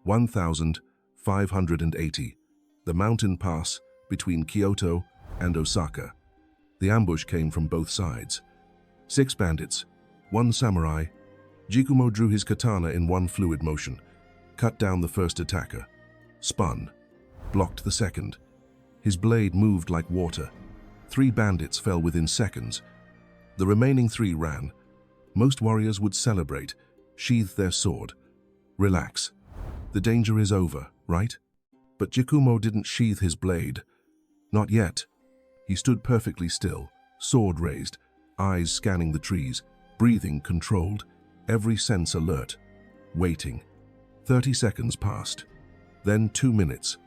1,580. The mountain pass between Kyoto and Osaka. The ambush came from both sides. 6 bandits, 1 samurai. Jikumo drew his katana in one fluid motion, cut down the first attacker, spun, blocked the second. His blade moved like water. 3 bandits fell within seconds. The remaining 3 ran. Most warriors would celebrate, sheathe their sword. Relax. The danger is over, right? But Jikumo didn't sheathe his blade. Not yet. He stood perfectly still, sword raised, eyes scanning the trees, breathing controlled, every sense alert, waiting. 30 seconds passed. Then 2 minutes.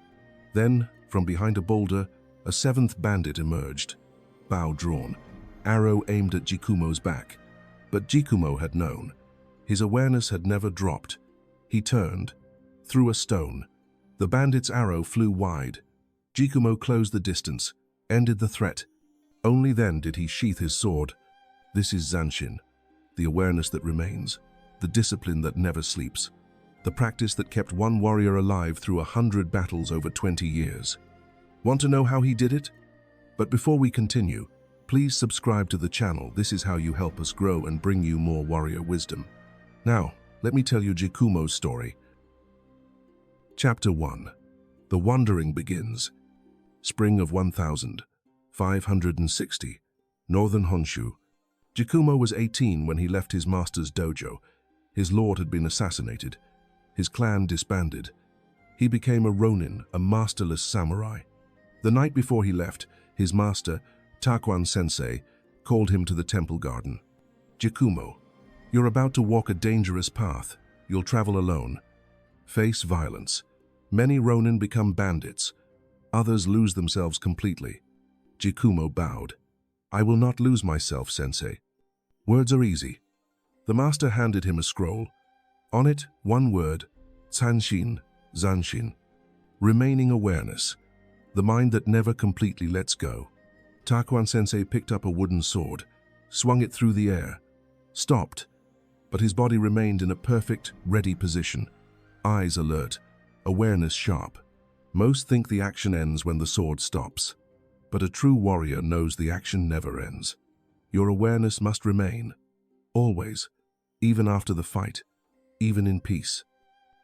Then, from behind a boulder, a 7th bandit emerged, bow drawn, arrow aimed at Jikumo's back. But Jikumo had known. His awareness had never dropped. He turned, threw a stone. The bandit's arrow flew wide. Jikumo closed the distance, ended the threat. Only then did he sheath his sword. This is Zanshin, the awareness that remains, the discipline that never sleeps, the practice that kept one warrior alive through 100 battles over 20 years. Want to know how he did it? But before we continue, please subscribe to the channel. This is how you help us grow and bring you more warrior wisdom. Now, let me tell you Jikumo's story. Chapter 1. The Wandering begins. Spring of 1560, Northern Honshu. Jikumo was 18 when he left his master's dojo. His lord had been assassinated. His clan disbanded. He became a ronin, a masterless samurai. The night before he left, his master, Takuan-sensei, called him to the temple garden. Jikumo, you're about to walk a dangerous path. You'll travel alone. Face violence. Many ronin become bandits. Others lose themselves completely. Jikumo bowed. I will not lose myself, sensei. Words are easy. The master handed him a scroll. On it, one word, Zanshin, Zanshin. Remaining awareness. The mind that never completely lets go. Takuan-sensei picked up a wooden sword, swung it through the air, stopped, but his body remained in a perfect, ready position. Eyes alert, awareness sharp. Most think the action ends when the sword stops, but a true warrior knows the action never ends. Your awareness must remain, always, even after the fight, even in peace.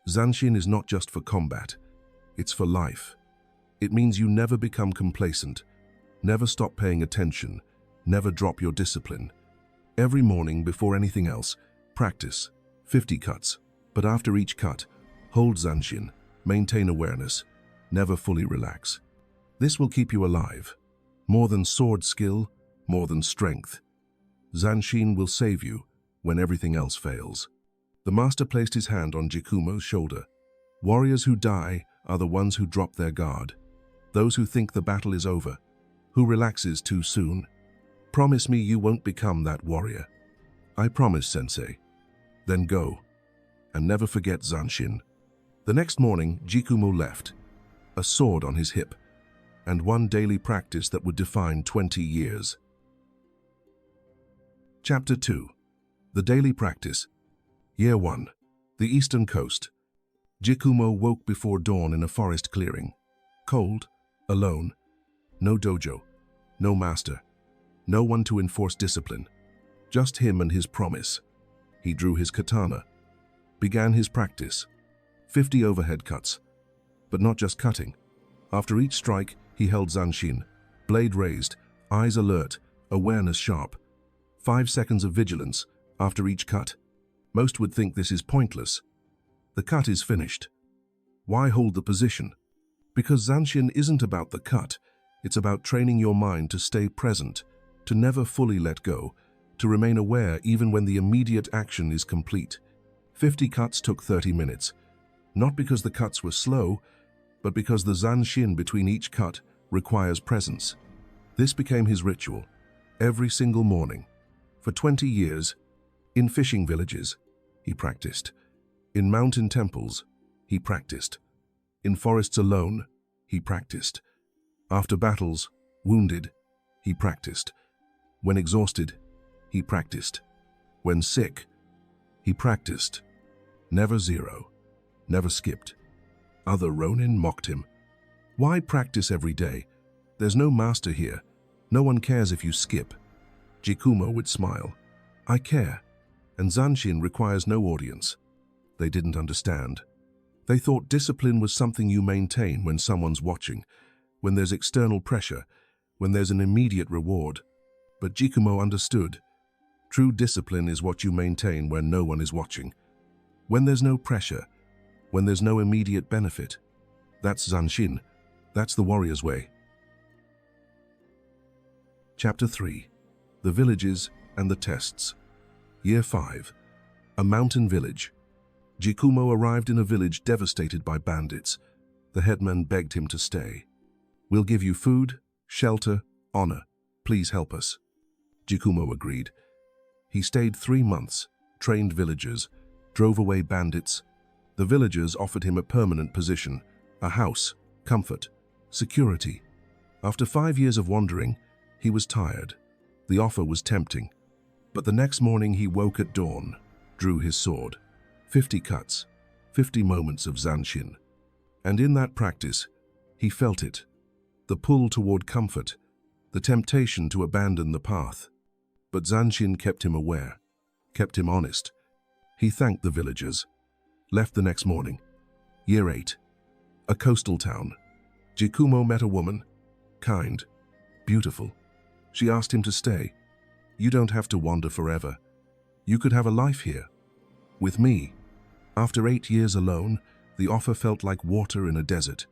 Zanshin is not just for combat, it's for life. It means you never become complacent, never stop paying attention, never drop your discipline. Every morning before anything else, practice 50 cuts, but after each cut, hold Zanshin, maintain awareness, never fully relax. This will keep you alive. More than sword skill, more than strength. Zanshin will save you when everything else fails. The master placed his hand on Jikumo's shoulder. Warriors who die are the ones who drop their guard. Those who think the battle is over, who relaxes too soon. Promise me you won't become that warrior. I promise, sensei. Then go, and never forget Zanshin. The next morning, Jikumo left, a sword on his hip, and one daily practice that would define 20 years. Chapter 2. The Daily Practice. Year 1. The Eastern Coast. Jikumo woke before dawn in a forest clearing. Cold, alone. No dojo, no master, no one to enforce discipline. Just him and his promise. He drew his katana, began his practice. 50 overhead cuts, but not just cutting. After each strike, he held Zanshin, blade raised, eyes alert, awareness sharp. 5 seconds of vigilance after each cut. Most would think this is pointless. The cut is finished. Why hold the position? Because Zanshin isn't about the cut. It's about training your mind to stay present, to never fully let go, to remain aware even when the immediate action is complete. 50 cuts took 30 minutes. Not because the cuts were slow, but because the Zanshin between each cut requires presence. This became his ritual, every single morning. For 20 years, in fishing villages, he practiced. In mountain temples, he practiced. In forests alone, he practiced. After battles, wounded, he practiced. When exhausted, he practiced. When sick, he practiced. Never zero, never skipped. Other ronin mocked him. Why practice every day? There's no master here. No one cares if you skip. Jikumo would smile. I care, and Zanshin requires no audience. They didn't understand. They thought discipline was something you maintain when someone's watching, when there's external pressure, when there's an immediate reward. But Jikumo understood. True discipline is what you maintain when no one is watching. When there's no pressure, when there's no immediate benefit. That's Zanshin. That's the warrior's way. Chapter 3. The Villages and the Tests. Year 5. A mountain village. Jikumo arrived in a village devastated by bandits. The headman begged him to stay. We'll give you food, shelter, honor. Please help us. Jikumo agreed. He stayed 3 months, trained villagers, drove away bandits. The villagers offered him a permanent position, a house, comfort, security. After 5 years of wandering, he was tired. The offer was tempting. But the next morning he woke at dawn, drew his sword. 50 cuts, 50 moments of Zanshin. And in that practice, he felt it. The pull toward comfort, the temptation to abandon the path. But Zanshin kept him aware, kept him honest. He thanked the villagers. Left the next morning. Year 8. A coastal town. Jikumo met a woman. Kind. Beautiful. She asked him to stay. You don't have to wander forever. You could have a life here. With me. After 8 years alone, the offer felt like water in a desert.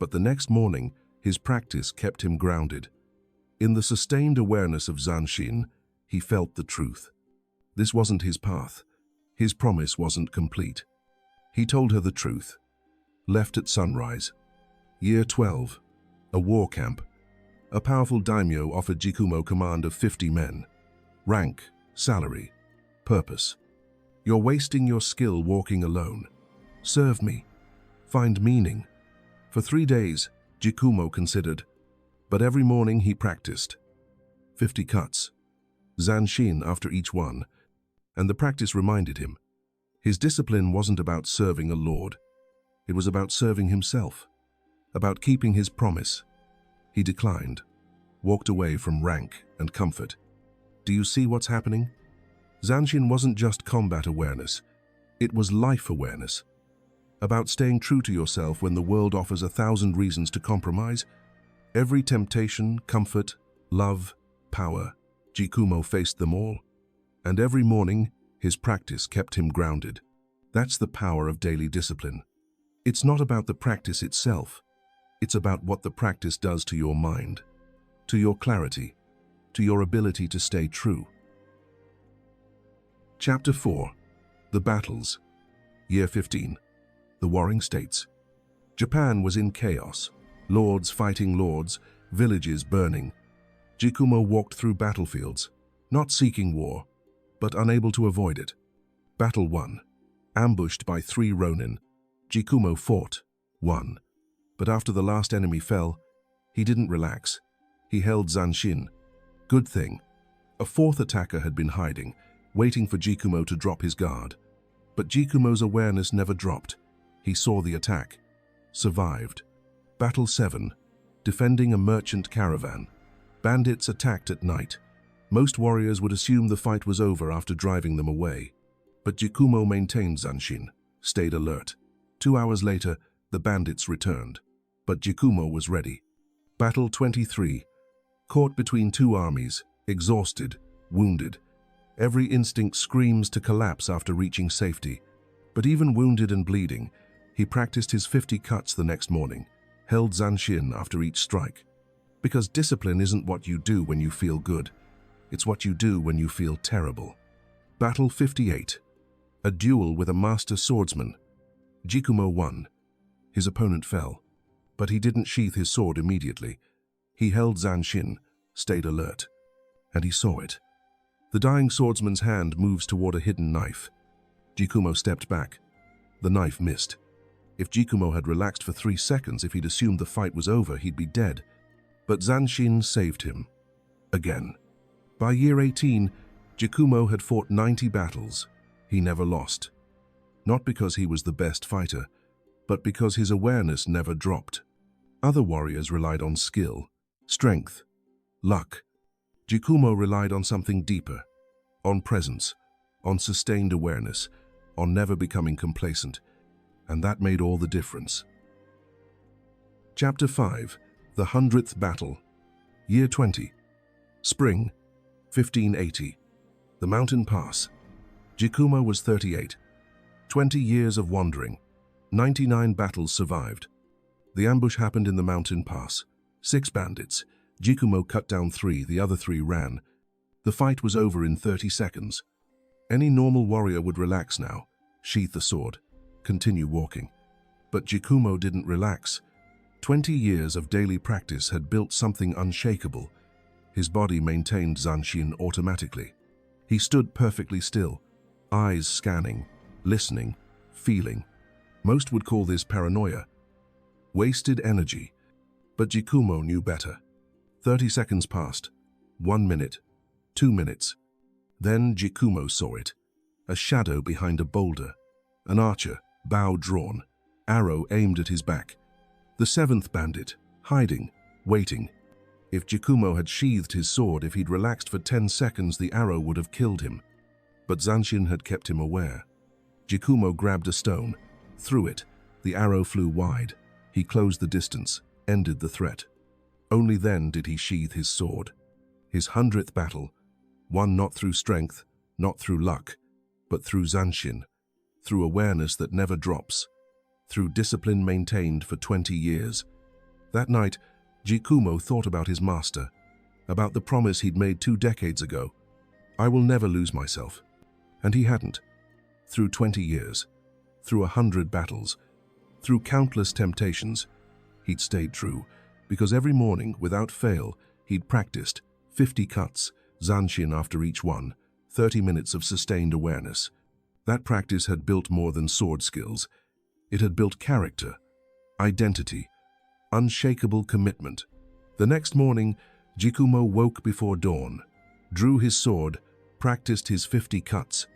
But the next morning, his practice kept him grounded. In the sustained awareness of Zanshin, he felt the truth. This wasn't his path. His promise wasn't complete. He told her the truth. Left at sunrise. Year 12. A war camp. A powerful daimyo offered Jikumo command of 50 men. Rank, salary, purpose. You're wasting your skill walking alone. Serve me. Find meaning. For 3 days, Jikumo considered, but every morning he practiced. 50 cuts. Zanshin after each one, and the practice reminded him. His discipline wasn't about serving a lord. It was about serving himself, about keeping his promise. He declined, walked away from rank and comfort. Do you see what's happening? Zanshin wasn't just combat awareness, it was life awareness. About staying true to yourself when the world offers 1,000 reasons to compromise. Every temptation, comfort, love, power, Jikumo faced them all. And every morning, his practice kept him grounded. That's the power of daily discipline. It's not about the practice itself. It's about what the practice does to your mind, to your clarity, to your ability to stay true. Chapter 4. The Battles. Year 15. The Warring States. Japan was in chaos. Lords fighting lords, villages burning. Jikumo walked through battlefields, not seeking war, but unable to avoid it. Battle 1. Ambushed by 3 ronin. Jikumo fought, won. But after the last enemy fell, he didn't relax. He held Zanshin. Good thing. A 4th attacker had been hiding, waiting for Jikumo to drop his guard. But Jikumo's awareness never dropped. He saw the attack. Survived. Battle 7. Defending a merchant caravan. Bandits attacked at night. Most warriors would assume the fight was over after driving them away. But Jikumo maintained Zanshin, stayed alert. 2 hours later, the bandits returned. But Jikumo was ready. Battle 23. Caught between 2 armies, exhausted, wounded. Every instinct screams to collapse after reaching safety. But even wounded and bleeding, he practiced his 50 cuts the next morning, held Zanshin after each strike. Because discipline isn't what you do when you feel good. It's what you do when you feel terrible. Battle 58. A duel with a master swordsman. Jikumo won. His opponent fell, but he didn't sheath his sword immediately. He held Zanshin, stayed alert, and he saw it. The dying swordsman's hand moves toward a hidden knife. Jikumo stepped back. The knife missed. If Jikumo had relaxed for 3 seconds, if he'd assumed the fight was over, he'd be dead. But Zanshin saved him. Again. By year 18, Jikumo had fought 90 battles. He never lost. Not because he was the best fighter, but because his awareness never dropped. Other warriors relied on skill, strength, luck. Jikumo relied on something deeper, on presence, on sustained awareness, on never becoming complacent, and that made all the difference. Chapter 5. The 100th Battle. Year 20. Spring, 1580. The Mountain Pass. Jikumo was 38. 20 years of wandering. 99 battles survived. The ambush happened in the Mountain Pass. 6 bandits. Jikumo cut down 3, the other 3 ran. The fight was over in 30 seconds. Any normal warrior would relax now, sheath the sword, continue walking. But Jikumo didn't relax. 20 years of daily practice had built something unshakable. His body maintained Zanshin automatically. He stood perfectly still, eyes scanning, listening, feeling. Most would call this paranoia. Wasted energy. But Jikumo knew better. 30 seconds passed. 1 minute. 2 minutes. Then Jikumo saw it. A shadow behind a boulder. An archer, bow drawn, arrow aimed at his back. The 7th bandit, hiding, waiting. If Jikumo had sheathed his sword, if he'd relaxed for 10 seconds, the arrow would have killed him. But Zanshin had kept him aware. Jikumo grabbed a stone, threw it. The arrow flew wide. He closed the distance, ended the threat. Only then did he sheathe his sword. His 100th battle, won not through strength, not through luck, but through Zanshin, through awareness that never drops, through discipline maintained for 20 years. That night, Jikumo thought about his master, about the promise he'd made 2 decades ago. I will never lose myself. And he hadn't. Through 20 years, through 100 battles, through countless temptations, he'd stayed true, because every morning, without fail, he'd practiced 50 cuts, Zanshin after each one, 30 minutes of sustained awareness. That practice had built more than sword skills. It had built character, identity, unshakable commitment. The next morning, Jikumo woke before dawn, drew his sword, practiced his 50 cuts,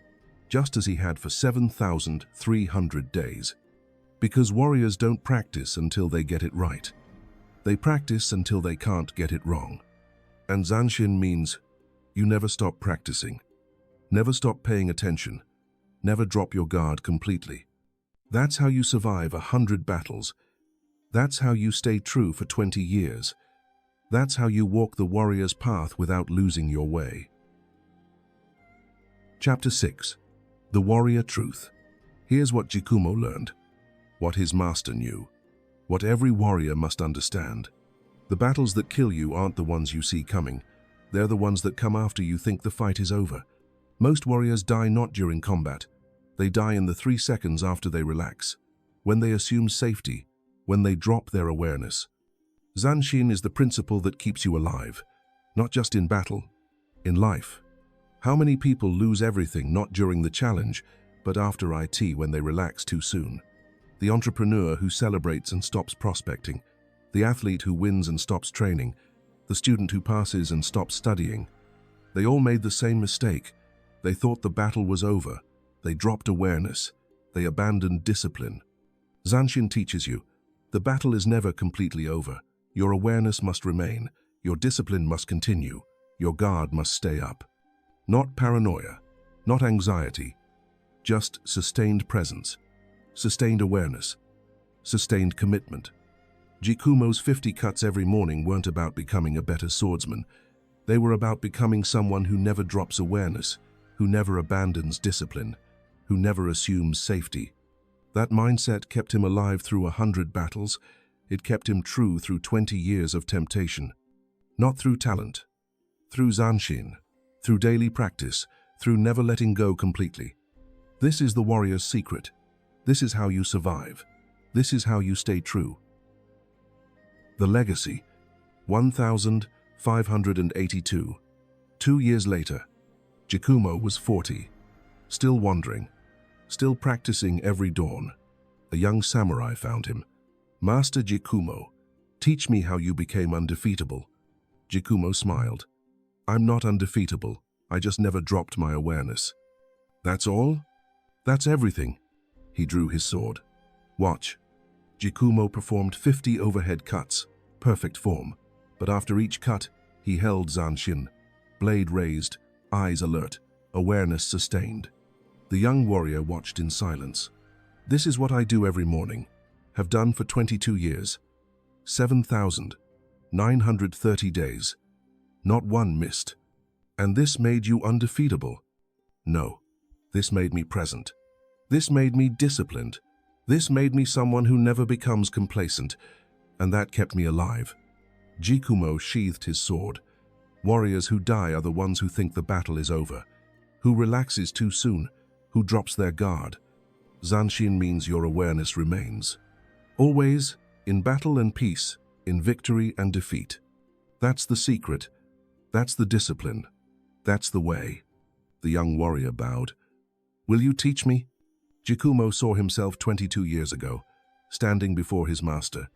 just as he had for 7,300 days. Because warriors don't practice until they get it right. They practice until they can't get it wrong. And Zanshin means you never stop practicing, never stop paying attention, never drop your guard completely. That's how you survive 100 battles. That's how you stay true for 20 years. That's how you walk the warrior's path without losing your way. Chapter 6. The Warrior Truth. Here's what Jikumo learned, what his master knew, what every warrior must understand. The battles that kill you aren't the ones you see coming. They're the ones that come after you think the fight is over. Most warriors die not during combat. They die in the 3 seconds after they relax, when they assume safety, when they drop their awareness. Zanshin is the principle that keeps you alive, not just in battle, in life. How many people lose everything not during the challenge, but after IT when they relax too soon? The entrepreneur who celebrates and stops prospecting, the athlete who wins and stops training, the student who passes and stops studying. They all made the same mistake. They thought the battle was over. They dropped awareness. They abandoned discipline. Zanshin teaches you, the battle is never completely over. Your awareness must remain. Your discipline must continue. Your guard must stay up. Not paranoia, not anxiety, just sustained presence, sustained awareness, sustained commitment. Jikumo's 50 cuts every morning weren't about becoming a better swordsman. They were about becoming someone who never drops awareness, who never abandons discipline, who never assumes safety. That mindset kept him alive through 100 battles. It kept him true through 20 years of temptation. Not through talent, through Zanshin, through daily practice, through never letting go completely. This is the warrior's secret. This is how you survive. This is how you stay true. The legacy, 1582. 2 years later, Jikumo was 40, still wandering, still practicing every dawn. A young samurai found him. Master Jikumo, teach me how you became undefeatable. Jikumo smiled. I'm not undefeatable. I just never dropped my awareness. That's all? That's everything. He drew his sword. Watch. Jikumo performed 50 overhead cuts, perfect form, but after each cut, he held Zanshin, blade raised, eyes alert, awareness sustained. The young warrior watched in silence. This is what I do every morning, have done for 22 years, 7,930 days. Not one missed. And this made you undefeatable? No, this made me present. This made me disciplined. This made me someone who never becomes complacent, and that kept me alive. Jikumo sheathed his sword. Warriors who die are the ones who think the battle is over, who relaxes too soon, who drops their guard. Zanshin means your awareness remains. Always, in battle and peace, in victory and defeat. That's the secret. That's the discipline. That's the way. The young warrior bowed. Will you teach me? Jikumo saw himself 22 years ago, standing before his master.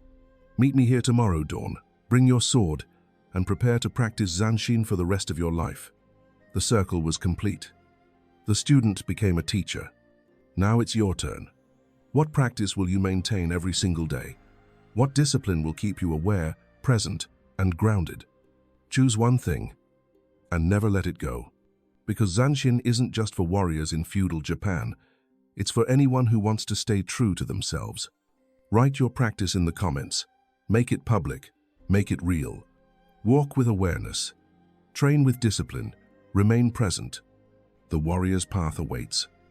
Meet me here tomorrow, dawn. Bring your sword, and prepare to practice Zanshin for the rest of your life. The circle was complete. The student became a teacher. Now it's your turn. What practice will you maintain every single day? What discipline will keep you aware, present, and grounded? Choose one thing, and never let it go. Because Zanshin isn't just for warriors in feudal Japan. It's for anyone who wants to stay true to themselves. Write your practice in the comments. Make it public. Make it real. Walk with awareness. Train with discipline. Remain present. The warrior's path awaits.